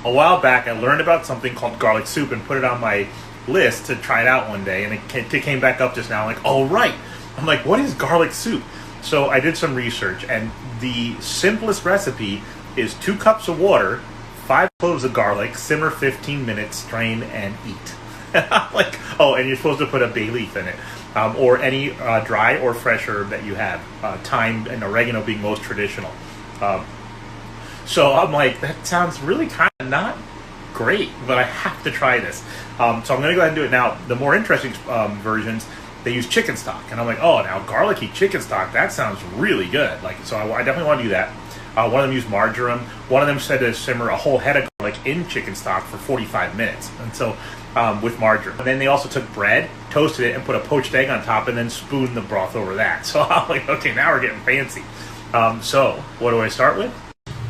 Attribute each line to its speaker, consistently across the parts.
Speaker 1: a while back I learned about something called garlic soup and put it on my list to try it out one day, and it came back up just now. I'm like, oh right. I'm like, what is garlic soup? So I did some research, and the simplest recipe is 2 cups of water, 5 cloves of garlic, simmer 15 minutes, strain, and eat. Like, oh, and you're supposed to put a bay leaf in it, or any dry or fresh herb that you have, thyme and oregano being most traditional. So I'm like, that sounds really kind of not great, but I have to try this. So I'm going to go ahead and do it now. The more interesting versions, they use chicken stock, and I'm like, oh, now garlicky chicken stock, that sounds really good. Like, so I definitely want to do that. One of them used marjoram. One of them said to simmer a whole head of garlic in chicken stock for 45 minutes. And so with marjoram. And then they also took bread, toasted it, and put a poached egg on top, and then spooned the broth over that. So I'm like, okay, now we're getting fancy. So what do I start with?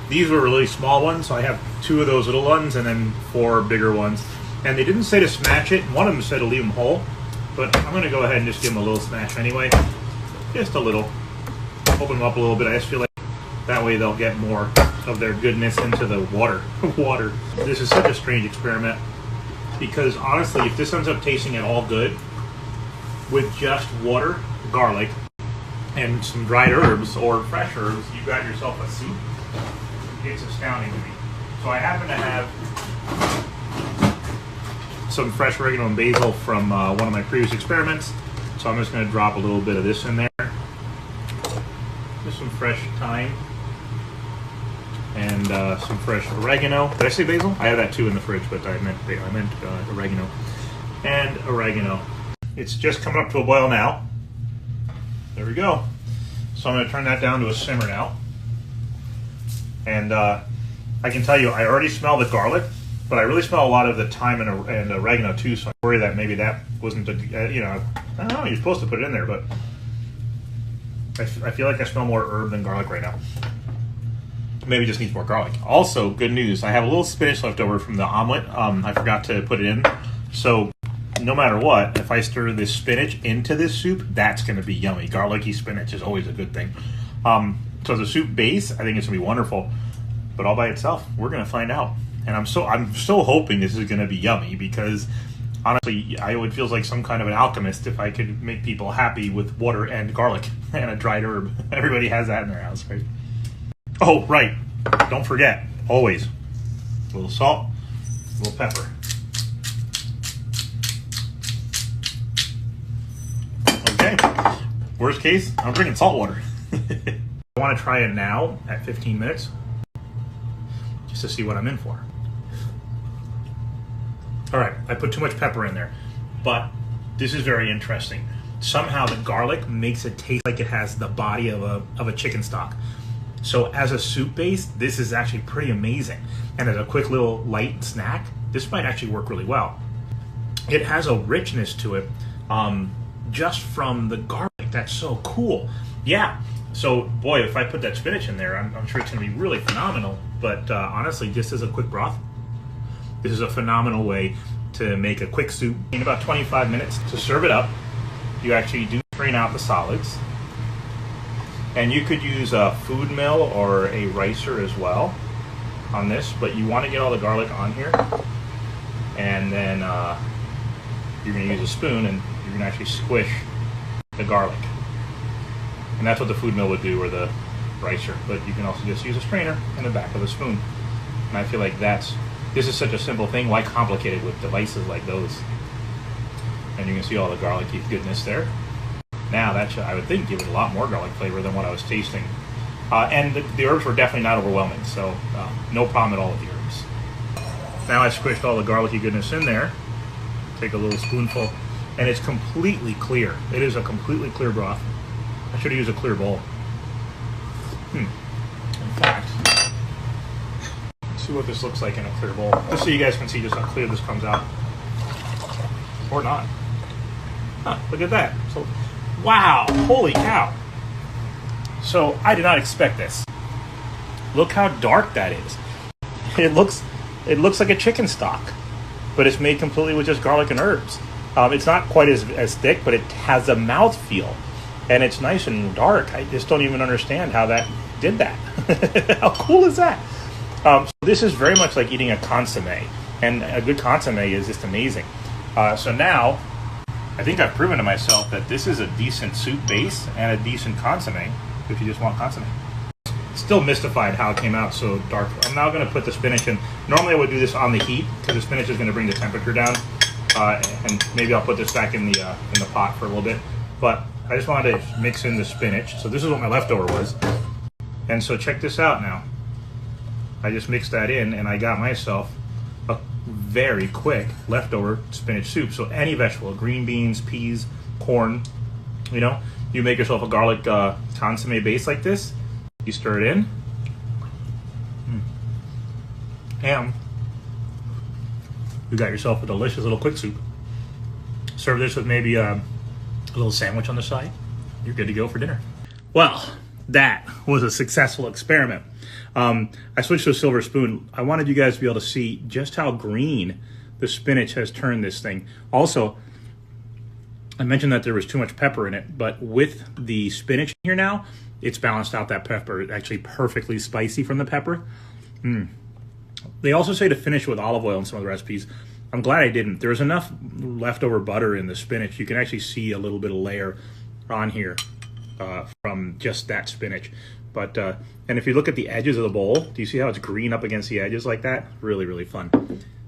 Speaker 1: These were really small ones, so I have 2 of those little ones and then 4 bigger ones. And they didn't say to smash it. One of them said to leave them whole, but I'm going to go ahead and just give them a little smash anyway. Just a little. Open them up a little bit. I just feel like that way they'll get more of their goodness into the water. This is such a strange experiment, because honestly, if this ends up tasting at all good with just water, garlic, and some dried herbs or fresh herbs, you've got yourself a soup. It's astounding to me. So I happen to have some fresh oregano and basil from one of my previous experiments. So I'm just going to drop a little bit of this in there. Just some fresh thyme. And some fresh oregano. Did I say basil? I have that too in the fridge, but I meant oregano. And oregano. It's just coming up to a boil now. There we go. So I'm going to turn that down to a simmer now. And I can tell you, I already smell the garlic, but I really smell a lot of the thyme and oregano too, so I worry that maybe that wasn't, I don't know, you're supposed to put it in there, but I feel like I smell more herb than garlic right now. Maybe it just needs more garlic. Also, good news, I have a little spinach left over from the omelet. I forgot to put it in. So no matter what, if I stir this spinach into this soup, that's going to be yummy. Garlicky spinach is always a good thing. So the soup base, I think it's going to be wonderful. But all by itself, we're going to find out. And I'm so hoping this is going to be yummy, because honestly, I would feel like some kind of an alchemist if I could make people happy with water and garlic and a dried herb. Everybody has that in their house, right? Oh, right. Don't forget, always, a little salt, a little pepper. Okay. Worst case, I'm drinking salt water. I want to try it now at 15 minutes just to see what I'm in for. All right, I put too much pepper in there, but this is very interesting. Somehow the garlic makes it taste like it has the body of a chicken stock. So as a soup base, this is actually pretty amazing. And as a quick little light snack, this might actually work really well. It has a richness to it just from the garlic. That's so cool. Yeah. So, boy, if I put that spinach in there, I'm sure it's going to be really phenomenal. But honestly, just as a quick broth, this is a phenomenal way to make a quick soup. In about 25 minutes to serve it up, you actually do strain out the solids. And you could use a food mill or a ricer as well on this, but you want to get all the garlic on here. And then you're going to use a spoon, and you're going to actually squish the garlic. And that's what the food mill would do, or the ricer. But you can also just use a strainer and the back of a spoon. And I feel like this is such a simple thing. Why complicate it with devices like those? And you can see all the garlicky goodness there. Now that should, I would think, give it a lot more garlic flavor than what I was tasting. And the herbs were definitely not overwhelming, so no problem at all with the herbs. Now I squished all the garlicky goodness in there. Take a little spoonful, and it's completely clear. It is a completely clear broth. I should have used a clear bowl. In fact, let's see what this looks like in a clear bowl, just so you guys can see just how clear this comes out. Or not. Huh, look at that. So, wow, holy cow. So I did not expect this. Look how dark that is. It looks like a chicken stock, but it's made completely with just garlic and herbs. It's not quite as thick, but it has a mouthfeel. And it's nice and dark. I just don't even understand how that did that. How cool is that? So this is very much like eating a consomme, and a good consomme is just amazing. So now, I think I've proven to myself that this is a decent soup base and a decent consomme if you just want consomme. Still mystified how it came out so dark. I'm now going to put the spinach in. Normally I would do this on the heat because the spinach is going to bring the temperature down, and maybe I'll put this back in the pot for a little bit. But I just wanted to mix in the spinach. So this is what my leftover was, and so check this out now. I just mixed that in, and I got myself a very quick leftover spinach soup. So any vegetable, green beans, peas, corn, you make yourself a garlic consomme base like this. You stir it in, and you got yourself a delicious little quick soup. Serve this with maybe a little sandwich on the side. You're good to go for dinner. Well, that was a successful experiment. I switched to a silver spoon. I wanted you guys to be able to see just how green the spinach has turned this thing. Also, I mentioned that there was too much pepper in it, but with the spinach here now, it's balanced out that pepper. It's actually perfectly spicy from the pepper. They also say to finish with olive oil in some of the recipes. I'm glad I didn't. There's enough leftover butter in the spinach. You can actually see a little bit of layer on here from just that spinach. But and if you look at the edges of the bowl, do you see how it's green up against the edges like that? Really, really fun.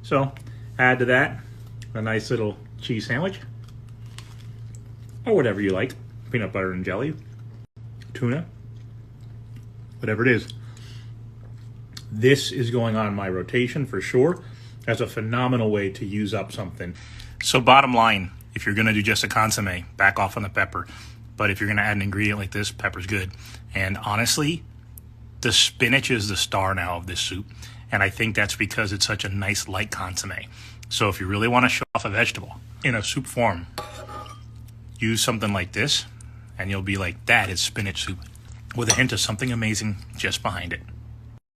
Speaker 1: So add to that a nice little cheese sandwich, or whatever you like, peanut butter and jelly, tuna, whatever it is. This is going on my rotation for sure as a phenomenal way to use up something. So bottom line, if you're gonna do just a consomme, back off on the pepper. But if you're gonna add an ingredient like this, pepper's good. And honestly, the spinach is the star now of this soup. And I think that's because it's such a nice light consomme. So if you really wanna show off a vegetable in a soup form, use something like this, and you'll be like, that is spinach soup, with a hint of something amazing just behind it.